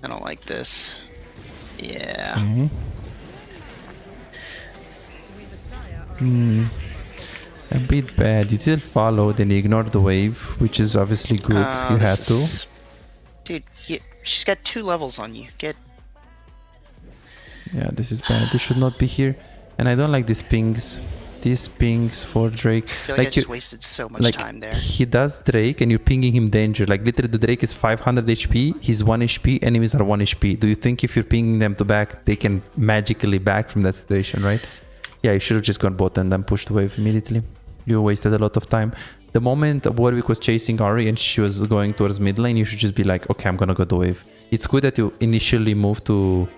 I don't like this. Yeah. Okay. A bit bad. You didn't follow, then you ignored the wave, which is obviously good. You had to. Dude, she's got 2 levels on you. Get. Yeah, this is bad. You should not be here. And I don't like these pings. These pings for Drake. I feel like I just wasted so much time there. He does Drake and you're pinging him danger. Like literally the Drake is 500 HP, he's 1 HP, enemies are 1 HP. Do you think if you're pinging them to back, they can magically back from that situation, right? Yeah, you should have just gone bot and then pushed the wave immediately. You wasted a lot of time. The moment Warwick was chasing Ari and she was going towards mid lane, you should just be like, okay, I'm gonna go the wave. It's good that you initially move to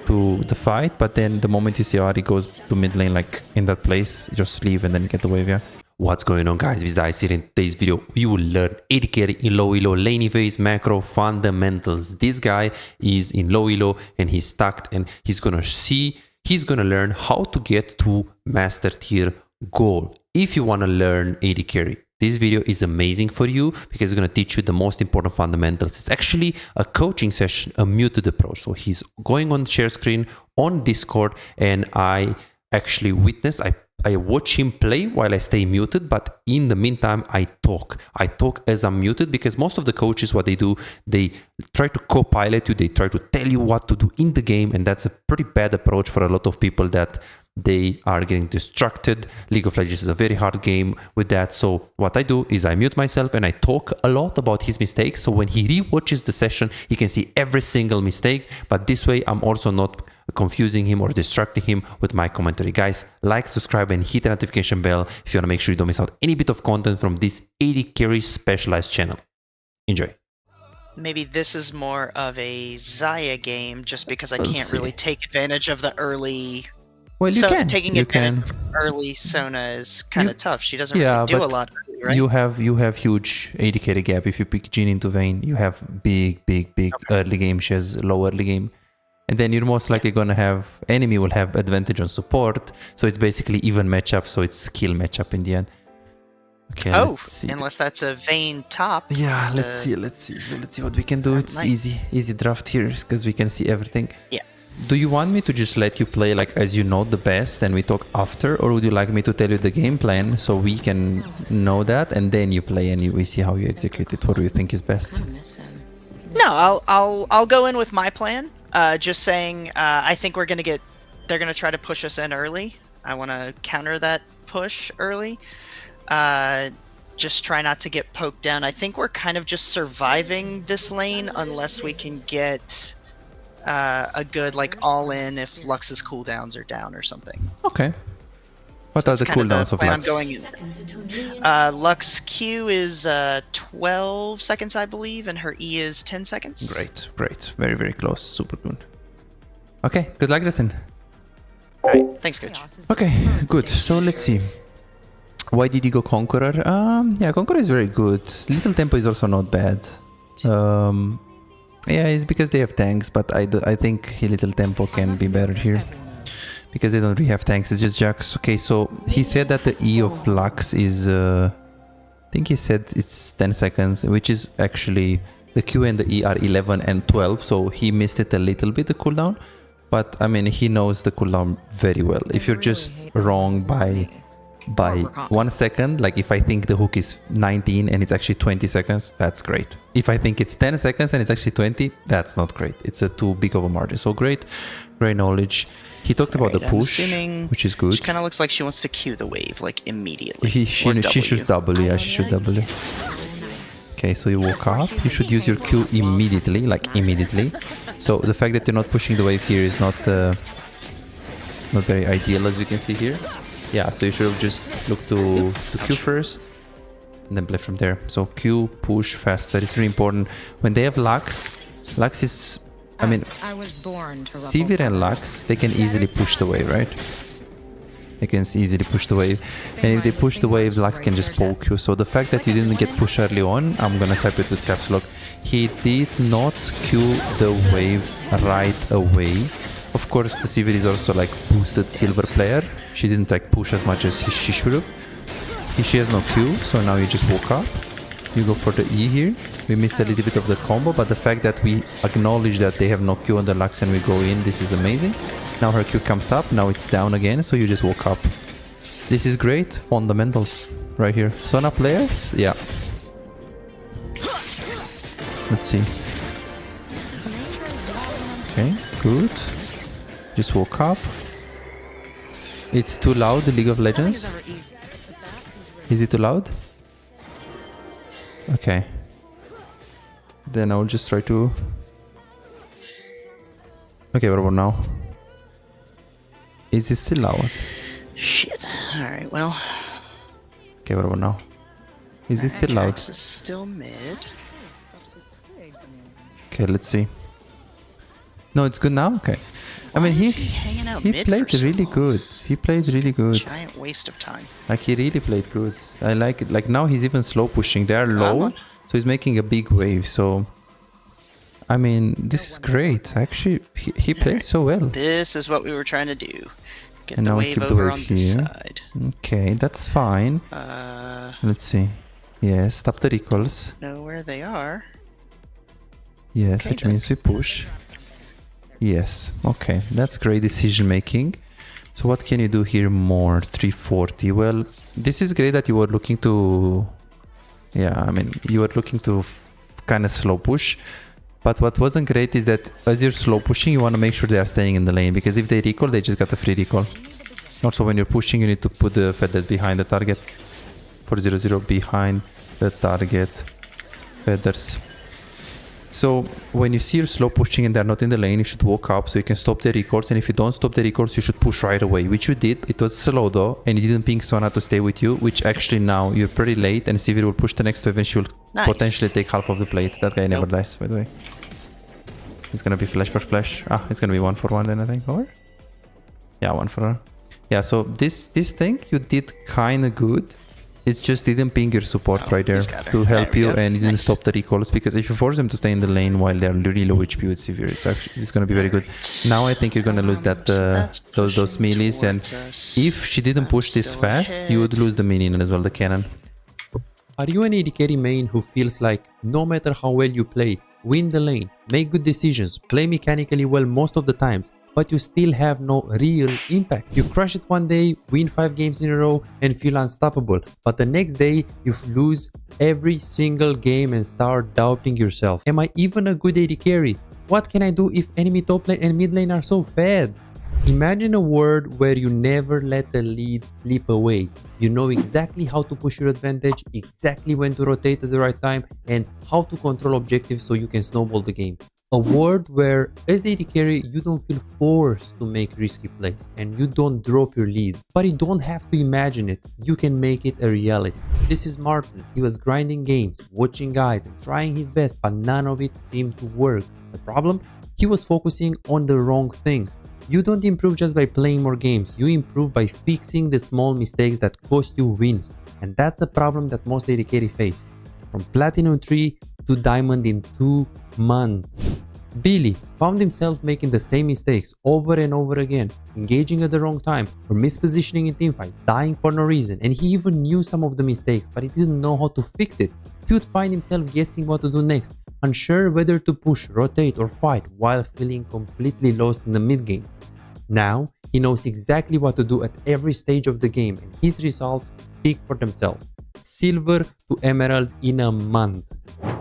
the fight, but then the moment you see Ari goes to mid lane, like in that place, just leave and then get the wave, yeah. What's going on, guys? With Ice here. In today's video, we will learn AD carry in low elo, lane phase, macro fundamentals. This guy is in low elo and he's stacked and he's gonna learn how to get to master tier goal. If you want to learn AD carry, this video is amazing for you because it's going to teach you the most important fundamentals. It's actually a coaching session, a muted approach. So he's going on the share screen on Discord and I actually witness, I watch him play while I stay muted, but in the meantime, I talk as I'm muted because most of the coaches, what they do, they try to co-pilot you, they try to tell you what to do in the game, and that's a pretty bad approach for a lot of people that they are getting distracted. League of Legends is a very hard game with that. So what I do is I mute myself and I talk a lot about his mistakes. So when he rewatches the session, he can see every single mistake. But this way, I'm also not confusing him or distracting him with my commentary. Guys, like, subscribe, and hit the notification bell if you want to make sure you don't miss out any bit of content from this AD carry specialized channel. Enjoy. Maybe this is more of a Xayah game just because I can't really take advantage of the early... Well, you can. Taking advantage of early Sona is kind of tough. She doesn't really do a lot, right? You have huge AD carry gap. If you pick Jhin into Vayne, you have big early game. She has low early game. And then you're most likely going to have... Enemy will have advantage on support. So it's basically even matchup. So it's skill matchup in the end. Okay, let's see. Unless that's a Vayne top. Yeah, let's see. So let's see what we can do. It's easy draft here because we can see everything. Yeah. Do you want me to just let you play like as you know the best and we talk after, or would you like me to tell you the game plan so we can know that and then you play and we see how you execute it? What do you think is best? No, I'll go in with my plan. Just saying, I think they're gonna try to push us in early. I want to counter that push early. Just try not to get poked down. I think we're kind of just surviving this lane unless we can get a good like all in if Lux's cooldowns are down or something. Okay. What are the cooldowns of Lux? Lux Q is 12 seconds, I believe, and her E is 10 seconds. Great. Very close. Super good. Okay, good luck, Justin. Alright, thanks, coach. Okay, good. So let's see. Why did he go Conqueror? Yeah, Conqueror is very good. Little Tempo is also not bad. Yeah, it's because they have tanks, but I think Little Tempo can be better here. Because they don't really have tanks, it's just Jax. Okay, so he said that the E of Lux is... I think he said it's 10 seconds, which is actually... The Q and the E are 11 and 12, so he missed it a little bit, the cooldown. But, I mean, he knows the cooldown very well. If you're just wrong by 1 second, like if I think the hook is 19 and it's actually 20 seconds, that's great. If I think it's 10 seconds and it's actually 20, that's not great. It's a too big of a margin. So great knowledge. He talked about the push, which is good. She kind of looks like she wants to Q the wave, like immediately. She should W, yeah, she should W. Okay, so you woke up. You should use your Q immediately, like immediately. So the fact that you're not pushing the wave here is not very ideal, as we can see here. Yeah, so you should have just looked to Q first and then play from there. So Q, push faster. It's really important. When they have Lux is... I mean, Sivir and Lux, they can easily push the wave, right? They can easily push the wave. And if they push the wave, Lux can just poke you. So the fact that you didn't get pushed early on, I'm gonna type it with caps lock. He did not Q the wave right away. Of course, the Sivir is also like boosted silver player. She didn't like push as much as she should have. She has no Q, so now you just woke up. You go for the E here. We missed a little bit of the combo, but the fact that we acknowledge that they have no Q on the Lux and we go in, this is amazing. Now her Q comes up, now it's down again, so you just woke up. This is great. Fundamentals right here. Sona players? Yeah. Let's see. Okay, good. Just woke up. It's too loud, the League of Legends. Is it too loud? Okay. Then I'll just try to... Okay, what about now? Is it still loud? Shit. Alright, well. Okay, what about now? Is it still loud? Atrax is still mid. Okay, let's see. No, it's good now? Okay. I mean, he played really good. He played really good. Giant waste of time. Like, he really played good. I like it. Like, now he's even slow pushing. They are low, so he's making a big wave. So, I mean, this is great. Actually, he played so well. This is what we were trying to do. Get And the now we wave keep the over wave on this here. side. Okay, that's fine. Let's see. Yes, stop the recalls. Know where they are. Yes, Okay, which then. means we push. Yes, okay, that's great decision making. So what can you do here more? 340. Well, this is great that you were looking to... Yeah, I mean, you were looking to kind of slow push. But what wasn't great is that as you're slow pushing, you want to make sure they are staying in the lane. Because if they recall, they just got a free recall. Also, when you're pushing, you need to put the feathers behind the target. 400 behind the target feathers. So when you see you're slow pushing and they're not in the lane, you should walk up so you can stop the recalls. And if you don't stop the recalls, you should push right away, which you did. It was slow though, and you didn't ping Sona to stay with you, which actually now you're pretty late, and Sivir will push the next wave and she will potentially take half of the plate. That guy never dies, by the way. It's gonna be flash for flash. Ah, it's gonna be 1 for 1 then, I think. Or? Yeah, 1 for 1. Yeah, so this thing you did kinda good. It just didn't ping your support right there to help you, and it didn't stop the recalls, because if you force them to stay in the lane while they're really low HP with Severe, it's gonna be very good. Now I think you're gonna lose that those melees, and if she didn't push this fast, you would lose the minion as well, the cannon. Are you an AD carry main who feels like no matter how well you play, win the lane, make good decisions, play mechanically well most of the times, but you still have no real impact? You crush it one day, win 5 games in a row and feel unstoppable, but the next day you lose every single game and start doubting yourself. Am I even a good AD carry? What can I do if enemy top lane and mid lane are so fed? Imagine a world where you never let the lead slip away. You know exactly how to push your advantage, exactly when to rotate at the right time, and how to control objectives so you can snowball the game. A world where as AD carry you don't feel forced to make risky plays and you don't drop your lead. But you don't have to imagine it, you can make it a reality. This is Martin. He was grinding games, watching guides and trying his best, but none of it seemed to work. The problem? He was focusing on the wrong things. You don't improve just by playing more games, you improve by fixing the small mistakes that cost you wins. And that's a problem that most AD carry face. From Platinum 3 to Diamond in 2 months. Billy found himself making the same mistakes over and over again, engaging at the wrong time or mispositioning in teamfights, dying for no reason, and he even knew some of the mistakes but he didn't know how to fix it. He would find himself guessing what to do next, unsure whether to push, rotate or fight while feeling completely lost in the mid game. Now he knows exactly what to do at every stage of the game and his results speak for themselves. Silver to Emerald in a month.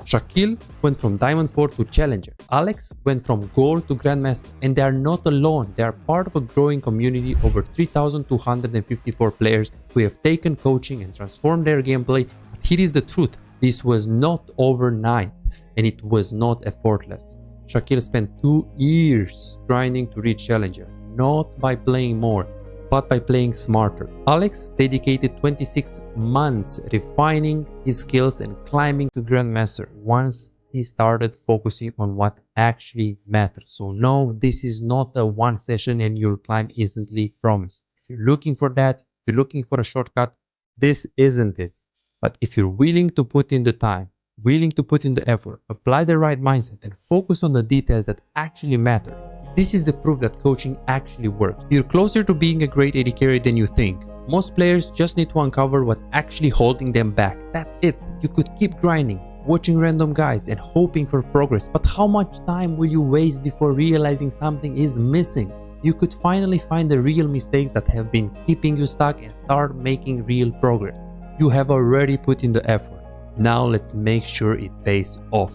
Shaquille went from Diamond 4 to Challenger. Alex went from Gold to Grandmaster, and they are not alone. They are part of a growing community over 3,254 players who have taken coaching and transformed their gameplay. But here is the truth. This was not overnight and it was not effortless. Shaquille spent 2 years grinding to reach Challenger, not by playing more, but by playing smarter. Alex dedicated 26 months refining his skills and climbing to Grandmaster once he started focusing on what actually matters. So no, this is not a one session and you'll climb instantly, promise. If you're looking for that, if you're looking for a shortcut, this isn't it. But if you're willing to put in the time, willing to put in the effort, apply the right mindset and focus on the details that actually matter, this is the proof that coaching actually works. You're closer to being a great AD carry than you think. Most players just need to uncover what's actually holding them back. That's it. You could keep grinding, watching random guides and hoping for progress, but how much time will you waste before realizing something is missing? You could finally find the real mistakes that have been keeping you stuck and start making real progress. You have already put in the effort. Now let's make sure it pays off.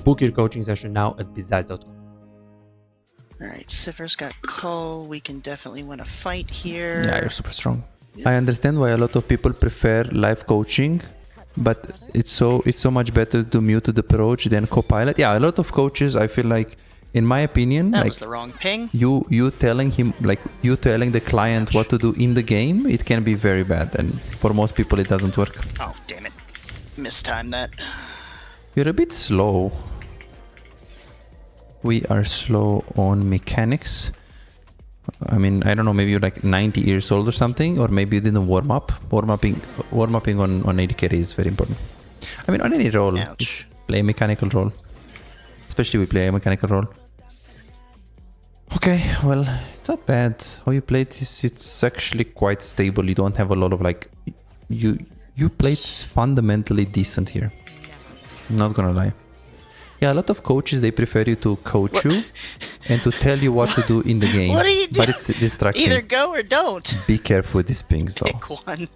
Book your coaching session now at bizaz.com. Alright, Sivir's got Cull. We can definitely win a fight here. Yeah, you're super strong. I understand why a lot of people prefer live coaching, but it's so much better to muted approach than copilot. Yeah, a lot of coaches, I feel like, in my opinion, That like was the wrong ping. you telling him, like you telling the client what to do in the game, it can be very bad, and for most people it doesn't work. Oh, damn it. Mistimed that. You're a bit slow. We are slow on mechanics. I mean, I don't know, maybe you're like 90 years old or something, or maybe you didn't warm up. Warm-upping on AD carry is very important. I mean, on any role, Ouch. play a mechanical role. Especially we play a mechanical role. Okay, well, it's not bad. How you played this, it's actually quite stable. You don't have a lot of like... You played fundamentally decent here. I'm not gonna lie. Yeah, a lot of coaches, they prefer you to coach you and to tell you what to do in the game. What are you doing? But it's distracting. Either go or don't. Be careful with these pings though. Pick one.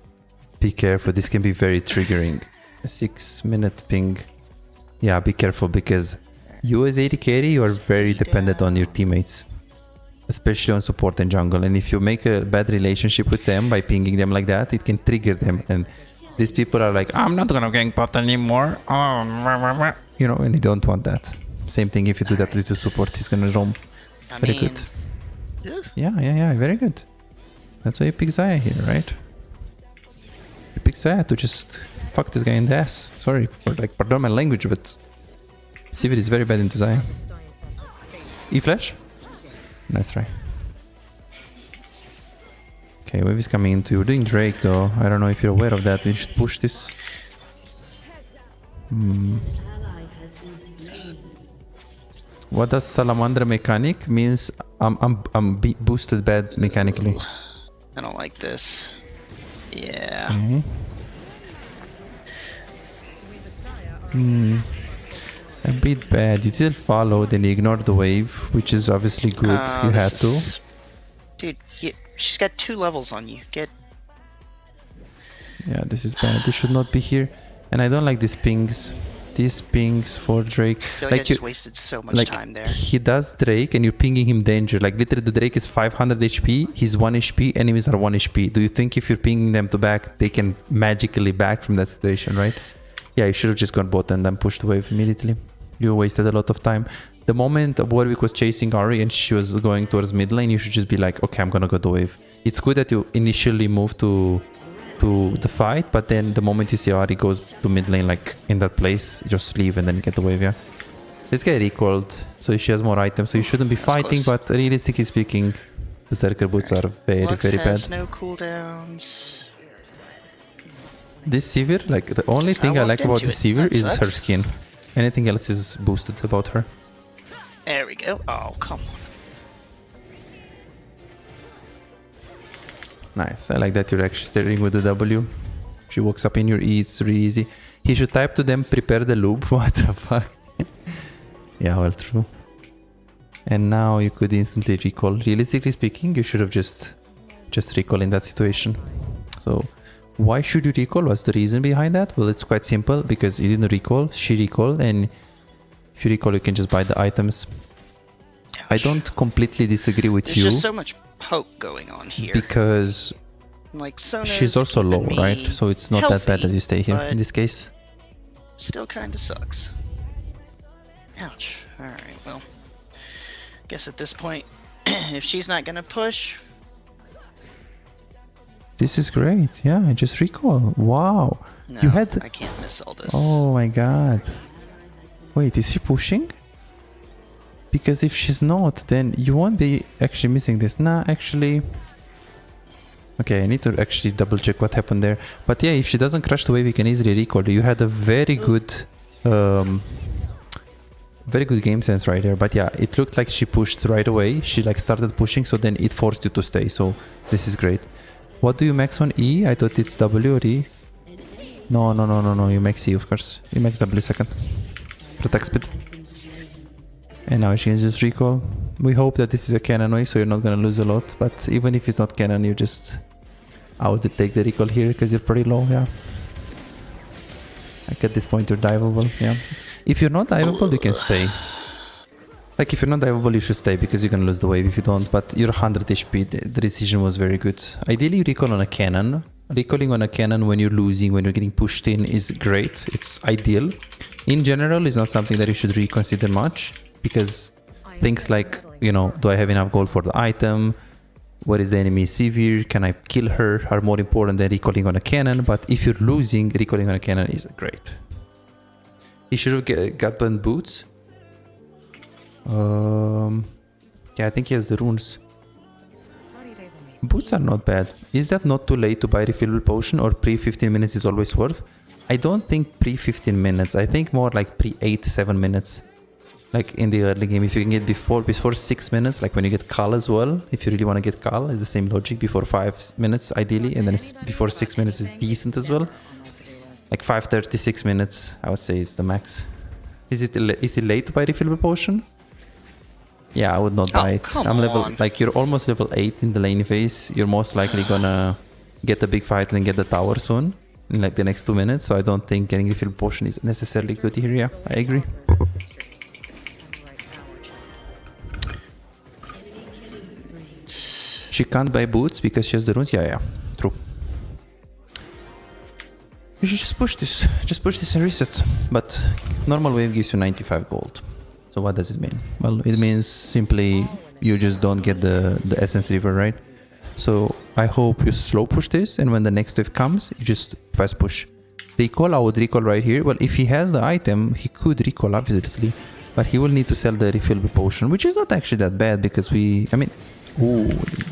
Be careful, this can be very triggering. A 6-minute ping. Yeah, be careful because you as AD carry, you are very dependent on your teammates. Especially on support and jungle. And if you make a bad relationship with them by pinging them like that, it can trigger them. And these people are like, I'm not gonna gank bot anymore. Oh, you know, and you don't want that. Same thing if you do that with your support, he's gonna roam. Very good. Yeah, very good. That's why you pick Zaya here, right? You pick Zaya to just fuck this guy in the ass. Sorry for like, pardon my language, but Sivir is very bad into Zaya. E-flash? Nice try. Okay, wave is coming into you. We're doing Drake though. I don't know if you're aware of that. We should push this. What does Salamandra mechanic means? I'm boosted bad mechanically. I don't like this. Yeah. Okay. A bit bad. You still followed and you ignored the wave, which is obviously good. You had to. Dude, she's got 2 levels on you. Get. Yeah, this is bad. You should not be here. And I don't like these pings. These pings for Drake. I feel like I just wasted so much time there. He does Drake and you're pinging him danger. Like literally the Drake is 500 HP, he's 1 HP, enemies are 1 HP. Do you think if you're pinging them to back, they can magically back from that situation, right? Yeah, you should have just gone bot and then pushed the wave immediately. You wasted a lot of time. The moment Warwick was chasing Ahri and she was going towards mid lane, you should just be like, okay, I'm gonna go the wave. It's good that you initially move to the fight, but then the moment you see Ahri goes to mid lane, like in that place, just leave and then get the wave, yeah. This guy recalled, so she has more items, so you shouldn't be fighting, but realistically speaking, the Zerker boots are very, very bad. No cooldowns. This Sivir, like the only thing I like about the Sivir is her skin. Anything else is boosted about her. There we go. Oh, come on. Nice. I like that you're actually starting with the W. She walks up in your E, it's really easy. He should type to them, prepare the loop. What the fuck? Yeah, well, true. And now you could instantly recall. Realistically speaking, you should have just recall in that situation. So why should you recall? What's the reason behind that? Well, it's quite simple, because you didn't recall, she recalled, and if you recall, you can just buy the items. Gosh. I don't completely disagree with you. There's just so much poke going on here. Because like she's also low, right? So it's not that bad that you stay here in this case. Still kind of sucks. Ouch. Alright, well. Guess at this point, if she's not gonna push... This is great. Yeah, I just recall. Wow. No, you had... I can't miss all this. Oh my god. Wait, is she pushing? Because if she's not, then you won't be actually missing this. Nah, actually... Okay, I need to actually double check what happened there. But yeah, if she doesn't crash the wave, you can easily recall. You had a very good... very good game sense right there. But yeah, it looked like she pushed right away. She like started pushing, so then it forced you to stay. So this is great. What do you max on E? I thought it's W or E. No, no, no, no, no. You max E, of course. You max W second. Protect speed. And now she can just recall. We hope that this is a cannon way, so you're not gonna lose a lot. But even if it's not cannon, you just... I would take the recall here because you're pretty low, yeah. Like at this point, you're diveable, yeah. If you're not diveable, you can stay. Like if you're not diveable, you should stay because you're gonna lose the wave if you don't. But you're 100 HP, the decision was very good. Ideally, recall on a cannon. Recalling on a cannon when you're losing, when you're getting pushed in is great. It's ideal. In general, it's not something that you should reconsider much. Because things like, you know, do I have enough gold for the item? What is the enemy severe? Can I kill her? Are more important than recalling on a cannon. But if you're losing, recalling on a cannon is great. He should have got burnt boots. Yeah, I think he has the runes. Boots are not bad. Is that not too late to buy refillable potion, or pre 15 minutes is always worth? I don't think pre 15 minutes. I think more like pre 8-7 minutes. Like in the early game, if you can get before 6 minutes, like when you get Kal as well, if you really want to get Kal, it's the same logic, before 5 minutes ideally, and then before 6 minutes is decent as well. Like 5:36 minutes, I would say is the max. Is it late to buy refillable potion? Yeah, I would not buy it. I'm level, like you're almost level 8 in the lane phase. You're most likely gonna get a big fight and get the tower soon, in like the next 2 minutes, so I don't think getting refillable potion is necessarily good here, yeah, I agree. She can't buy boots because she has the runes? Yeah, true. You should just push this. Just push this and reset. But normal wave gives you 95 gold. So what does it mean? Well, it means simply you just don't get the essence river, right? So I hope you slow push this, and when the next wave comes, you just fast push. Recall, I would recall right here. Well, if he has the item, he could recall obviously. But he will need to sell the refillable potion, which is not actually that bad because I mean... Ooh,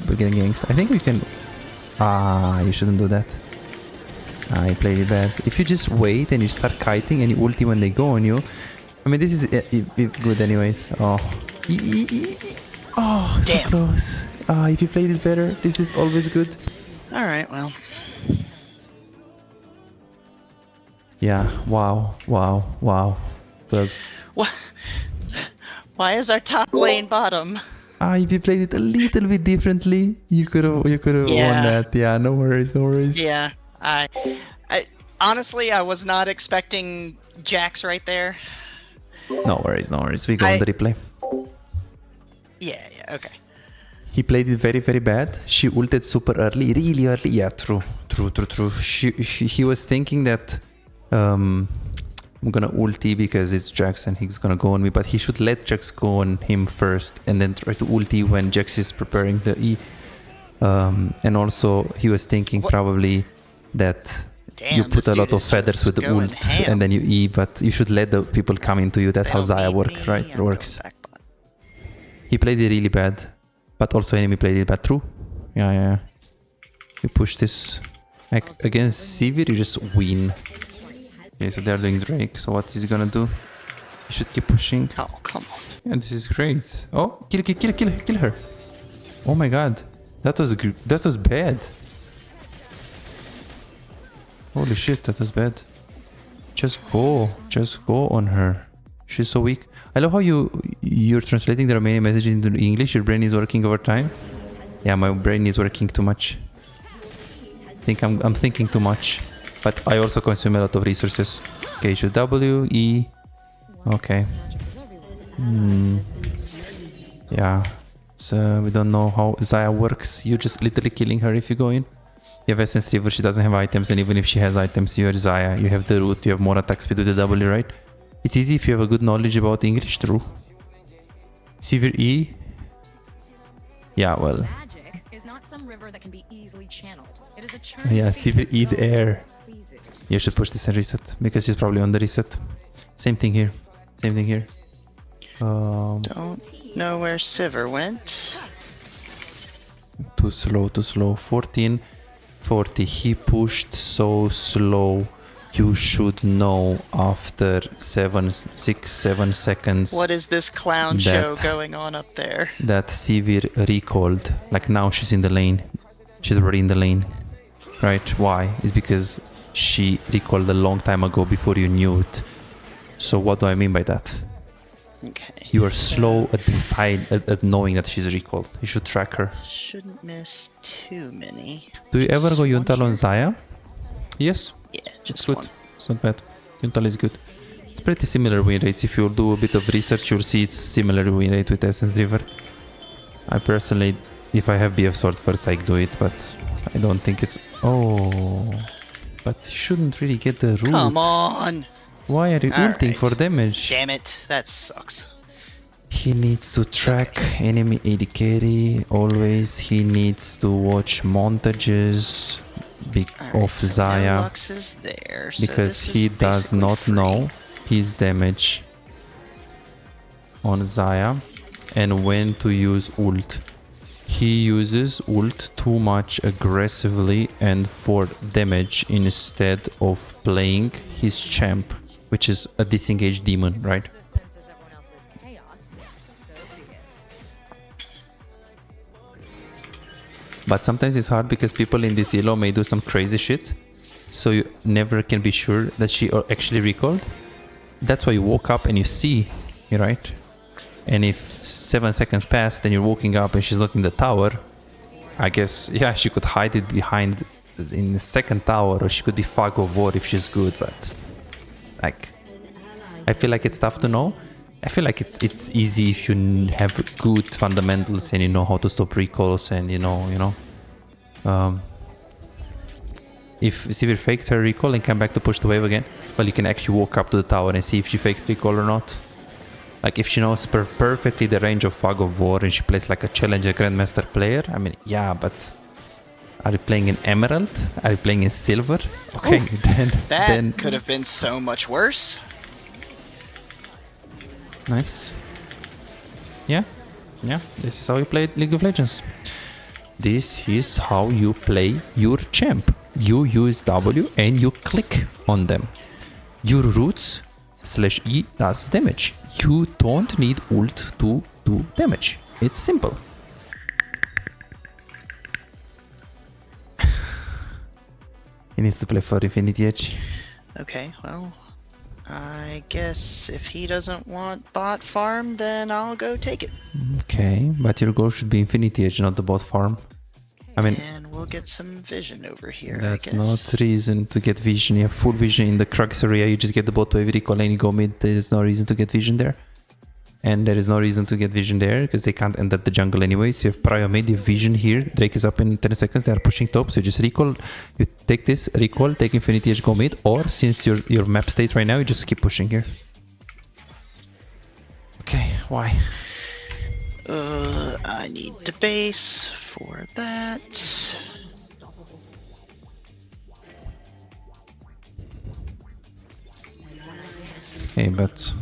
we're getting yanked. I think we can... you shouldn't do that. You played it bad. If you just wait and you start kiting and you ulti when they go on you... I mean, this is good anyways. Oh, so damn. close. If you played it better, this is always good. Alright, well. Yeah, wow. Well, What? Why is our top lane bottom? if you played it a little bit differently, you could have won that. Yeah, no worries. Yeah, I honestly, I was not expecting Jax right there. No worries. We go on the replay. Yeah, okay. He played it very, very bad. She ulted super early, really early. Yeah, true. He was thinking that I'm gonna ulti because it's Jax and he's gonna go on me, but he should let Jax go on him first and then try to ulti when Jax is preparing the E. And also he was thinking probably that you put a lot of feathers with the ult and then you E, but you should let the people come into you. That's how Xayah works. He played it really bad, but also enemy played it bad. True. Yeah. You push this against Sivir, you just win. Okay, so they're doing Drake, so what is he gonna do? He should keep pushing. Oh, come on. Yeah, this is great. Oh, kill her. Oh my god. That was bad. Holy shit, that was bad. Just go on her. She's so weak. I love how you're translating the Romanian messages into English. Your brain is working overtime. Yeah, my brain is working too much. I think I'm thinking too much. But I also consume a lot of resources. Okay, should W, E. Okay. Yeah. So we don't know how Xayah works. You're just literally killing her if you go in. You have Essence River, she doesn't have items, and even if she has items, you are Xayah. You have the root, you have more attack speed with the W, right? It's easy if you have a good knowledge about English, true. Sivir E. Yeah, well. Magic is not some river that can be easily channeled. It is a Yeah, Sivir E the air. You should push this and reset, because she's probably on the reset. Same thing here. Don't know where Sivir went. Too slow. 14, 40. He pushed so slow. You should know after 6-7 seconds. What is this clown show going on up there? That Sivir recalled. Like now she's in the lane. She's already in the lane, right? Why? It's because she recalled a long time ago before you knew it. So what do I mean by that? Okay. You are slow at the side at knowing that she's recalled. You should track her. Shouldn't miss too many. Do you ever Just go one Yuntal on here. Zaya? Yes. Yeah, It's just good. one. It's not bad. Yuntal is good. It's pretty similar win rates. If you do a bit of research, you'll see it's similar win rate with Essence River. I personally, if I have BF Sword first, I do it, but I don't think it's... Oh... But you shouldn't really get the root. Come on! Why are you All ulting right. for damage? Damn it, that sucks. He needs to track enemy AD carry always. He needs to watch montages All of right, so Zaya. no Lux is there, so Because this he is does basically not free. know his damage on Zaya and when to use ult. He uses ult too much aggressively and for damage instead of playing his champ, which is a disengaged demon, right? Resistance is everyone else's chaos. So be it. But sometimes it's hard because people in this ELO may do some crazy shit, so you never can be sure that she actually recalled. That's why you walk up and you see, right? And if 7 seconds pass, then you're walking up and she's not in the tower, I guess, yeah, she could hide it behind in the second tower, or she could be Fog of War if she's good, but like, I feel like it's tough to know. I feel like it's easy if you have good fundamentals and you know how to stop recalls and you know. If Sivir faked her recall and came back to push the wave again, well, you can actually walk up to the tower and see if she faked recall or not. Like if she knows perfectly the range of Fog of War and she plays like a Challenger Grandmaster player, I mean, yeah, but are you playing in Emerald? Are you playing in Silver? Okay, That then could have been so much worse. nice. Yeah, this is how you play League of Legends. This is how you play your champ. You use W and you click on them. Your roots /E does damage. You don't need ult to do damage. It's simple. He needs to play for Infinity Edge. Okay, well, I guess if he doesn't want bot farm, then I'll go take it. Okay, but your goal should be Infinity Edge, not the bot farm. I mean, And we'll get some vision over here, that's I guess. not reason to get vision. You have full vision in the Crux area. You just get the bot wave recall and you go mid. There is no reason to get vision there. And there is no reason to get vision there because they can't end at the jungle anyway. So you have prior mid, you have vision here. Drake is up in 10 seconds. They are pushing top. So you just recall. You take this, recall, take Infinity Edge, go mid. Or since your map state right now, you just keep pushing here. Okay, why? I need the base for that. Okay, but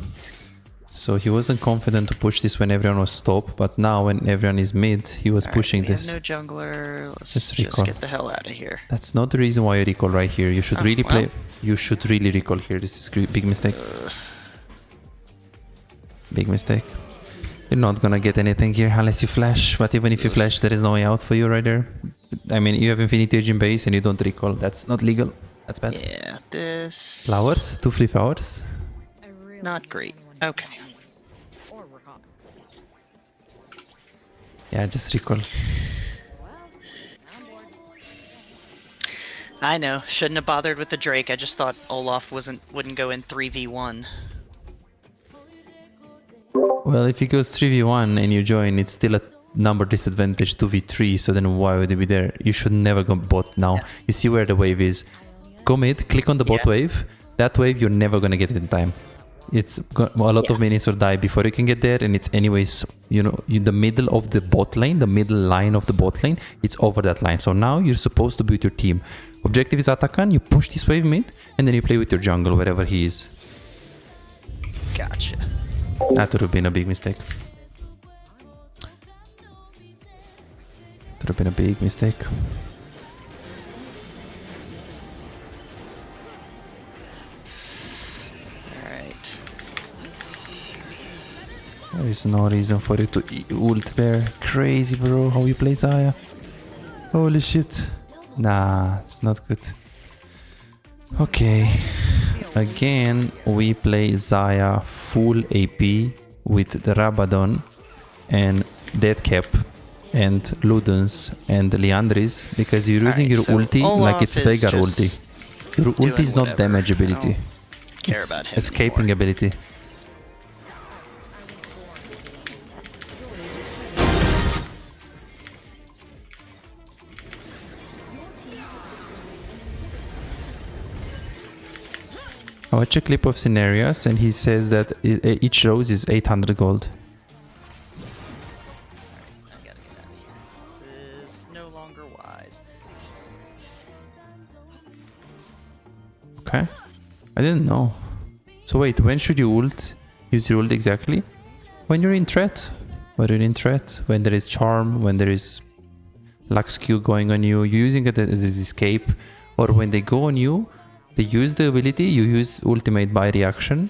so he wasn't confident to push this when everyone was top, but now when everyone is mid, he was pushing we this. have no jungler. Let's Just just recall. get the hell out of here. That's not the reason why you recall right here. You should really play. You should really recall here. This is big mistake. Big mistake. You're not gonna get anything here unless you flash. But even if you flash, there is no way out for you right there. I mean, you have Infinity Edge in base and you don't recall. That's not legal. That's bad. Yeah, this... Flowers? 2 free flowers? I really Not hope great. anyone doesn't Okay. want me. Or we're caught. Yeah, just recall. Well, I'm bored. I know, shouldn't have bothered with the Drake. I just thought Olaf wouldn't go in 3v1. Well, if he goes 3v1 and you join, it's still a number disadvantage 2v3, so then why would he be there? You should never go bot now. You see where the wave is. Go mid, click on the bot wave. That wave, you're never gonna get it in time. It's a lot of minions will die before you can get there, and it's anyways, you know, in the middle of the bot lane, the middle line of the bot lane, it's over that line. So now you're supposed to be with your team. Objective is Atakan, you push this wave mid, and then you play with your jungle wherever he is. Gotcha. That would have been a big mistake. Would have been a big mistake. Alright. There is no reason for you to ult there. Crazy, bro, how you play Zaya. Holy shit. Nah, it's not good. Okay. Again, we play Zaya full AP with the Rabadon and Deathcap and Ludens and Liandris because you're using your so ulti Olaf like it's is Veigar just ulti. Your ulti doing is not whatever. damage I ability. don't care It's about him escaping anymore. ability. I watch a clip of Scenarios and he says that each rose is 800 gold. I gotta get out of here. This is no longer wise. Okay. I didn't know. So wait, when should you ult? Use your ult exactly? When you're in threat. When you're in threat. When there is charm. When there is Lux Q going on you. You're using it as escape. Or when they go on you, they use the ability, you use ultimate by reaction.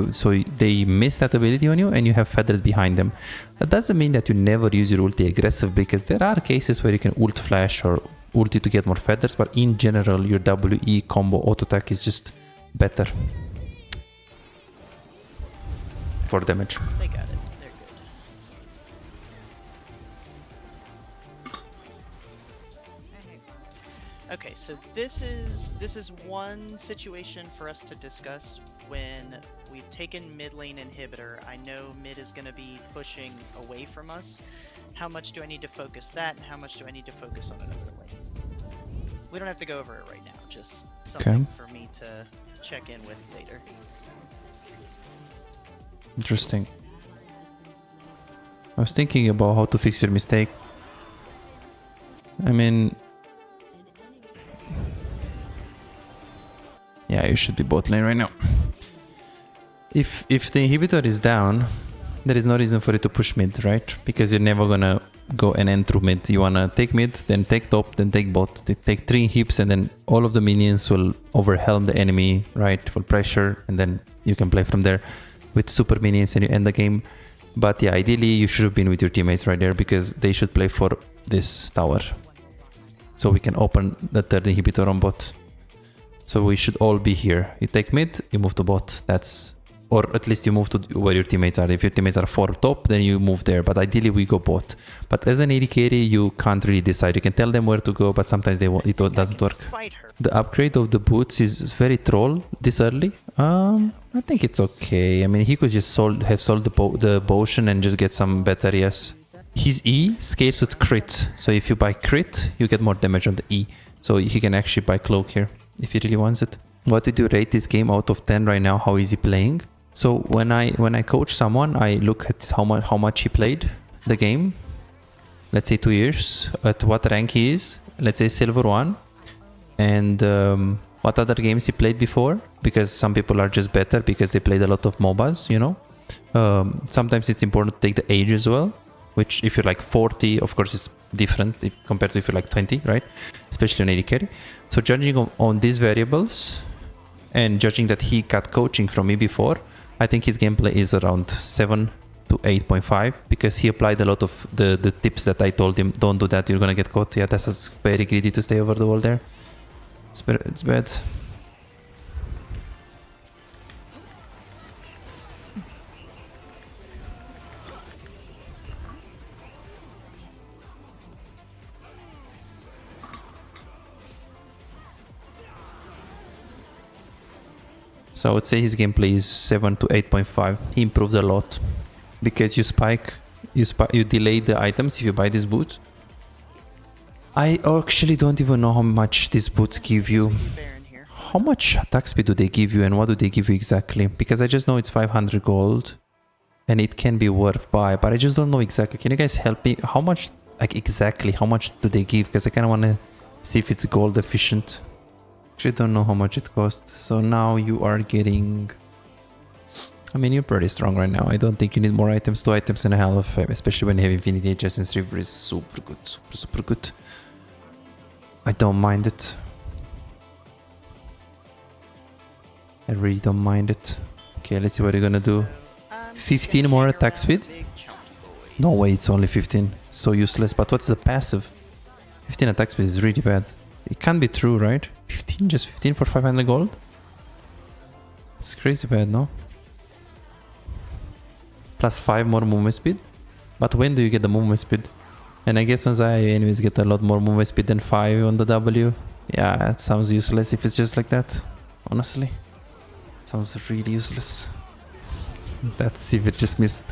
So they miss that ability on you and you have feathers behind them. That doesn't mean that you never use your ulti aggressive because there are cases where you can ult flash or ulti to get more feathers, but in general your WE combo auto attack is just better for damage. They got it. They're good. Okay, so this is one situation for us to discuss when we've taken mid lane inhibitor. I know mid is going to be pushing away from us. How much do I need to focus that, and how much do I need to focus on another lane? We don't have to go over it right now. Just something for me to check in with later. Interesting. I was thinking about how to fix your mistake. I mean, yeah, you should be bot lane right now. If the inhibitor is down, there is no reason for it to push mid, right? Because you're never gonna go and end through mid. You wanna take mid, then take top, then take bot. They take 3 hips and then all of the minions will overwhelm the enemy, right? Will pressure and then you can play from there with super minions and you end the game. But yeah, ideally you should have been with your teammates right there because they should play for this tower. So we can open the third inhibitor on bot. So we should all be here. You take mid, you move to bot. That's, or at least you move to where your teammates are. If your teammates are 4 top, then you move there. But ideally we go bot. But as an AD carry, you can't really decide. You can tell them where to go, but sometimes it doesn't work. Fight her. The upgrade of the boots is very troll this early. I think it's okay. I mean, he could just have sold the potion and just get some better yes. His E scales with crit. So if you buy crit, you get more damage on the E. So he can actually buy cloak here if he really wants it. What would you rate this game out of 10 right now? How is he playing? So when I coach someone, I look at how much he played the game. Let's say 2 years. At what rank he is. Let's say silver 1. And what other games he played before. Because some people are just better because they played a lot of MOBAs, you know. Sometimes it's important to take the age as well. Which if you're like 40, of course it's different compared to if you're like 20, right? Especially on AD carry. So judging on these variables and judging that he got coaching from me before, I think his gameplay is around 7 to 8.5 because he applied a lot of the tips that I told him. Don't do that, you're gonna get caught. Yeah, that's very greedy to stay over the wall there. It's bad. So I would say his gameplay is 7 to 8.5. He improves a lot because you delay the items if you buy this boot. I actually don't even know how much these boots give you. How much attack speed do they give you and what do they give you exactly? Because I just know it's 500 gold and it can be worth buy, but I just don't know exactly. Can you guys help me? How much, like exactly, how much do they give? Because I kind of want to see if it's gold efficient. Actually don't know how much it costs. So now you are getting, I mean, you're pretty strong right now. I don't think you need more items. 2 items and a half, especially when you have Infinity Adjacent River is super good, super good. I don't mind it. I really don't mind it. Okay, let's see what you're gonna do. 15 more attack speed? No way, it's only 15. It's so useless. But what's the passive? 15 attack speed is really bad. It can't be true, right? 15, just 15 for 500 gold? It's crazy bad, no? Plus 5 more movement speed? But when do you get the movement speed? And I guess on Zaya enemies get a lot more movement speed than 5 on the W. Yeah, that sounds useless if it's just like that. Honestly. It sounds really useless. That's if it just missed.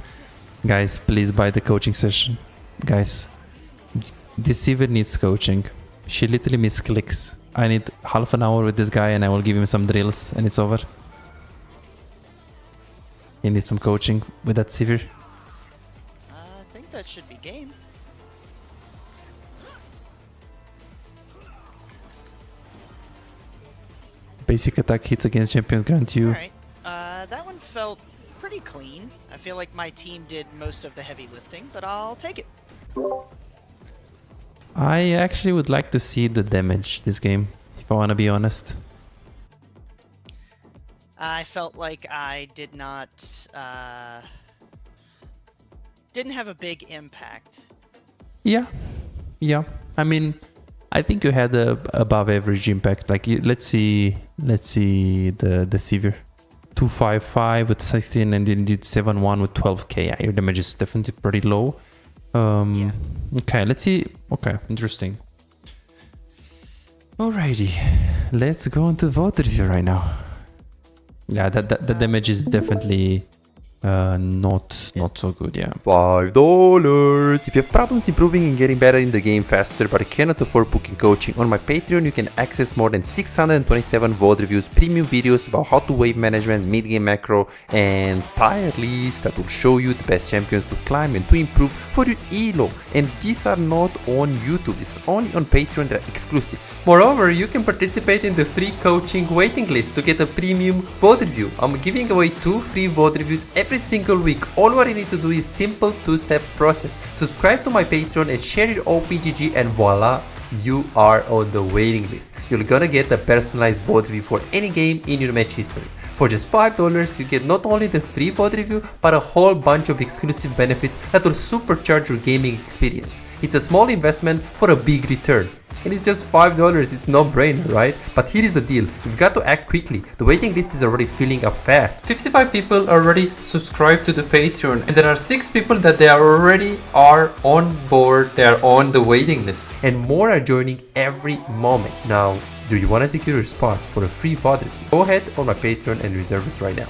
Guys, please buy the coaching session. Guys, this Sivir needs coaching. She literally misclicks. I need half an hour with this guy and I will give him some drills and it's over. He needs some coaching with that Sivir. I think that should be game. Basic attack hits against champions grant you. Alright, that one felt pretty clean. I feel like my team did most of the heavy lifting, but I'll take it. I actually would like to see the damage this game, if I want to be honest. I felt like I did not, didn't have a big impact. Yeah. I mean, I think you had a above average impact. Like, let's see the Sivir. 255 with 16 and then did 7-1 with 12k. Yeah, your damage is definitely pretty low. Yeah. Okay, let's see. Okay, interesting. Alrighty, let's go into the VOD review right now. Yeah, the damage is definitely not so good. Yeah. $5. If you have problems improving and getting better in the game faster but cannot afford booking coaching, on my Patreon you can access more than 627 VOD reviews, premium videos about how to wave management, mid-game macro, and tier lists that will show you the best champions to climb and to improve for your ELO. And these are not on YouTube, this is only on Patreon, they're exclusive. Moreover, you can participate in the free coaching waiting list to get a premium VOD review. I'm giving away 2 free VOD reviews every single week. All what you need to do is simple 2-step process. Subscribe to my Patreon and share your OPGG and voila, you are on the waiting list. You're gonna get a personalized VOD review for any game in your match history. For just $5, you get not only the free VOD review, but a whole bunch of exclusive benefits that will supercharge your gaming experience. It's a small investment for a big return. And it's just $5, it's no brainer, right? But here is the deal, you've got to act quickly. The waiting list is already filling up fast. 55 people already subscribed to the Patreon, and there are 6 people that they already are on board, they are on the waiting list. And more are joining every moment. Now, do you want to secure your spot for a free VOD review? Go ahead on my Patreon and reserve it right now.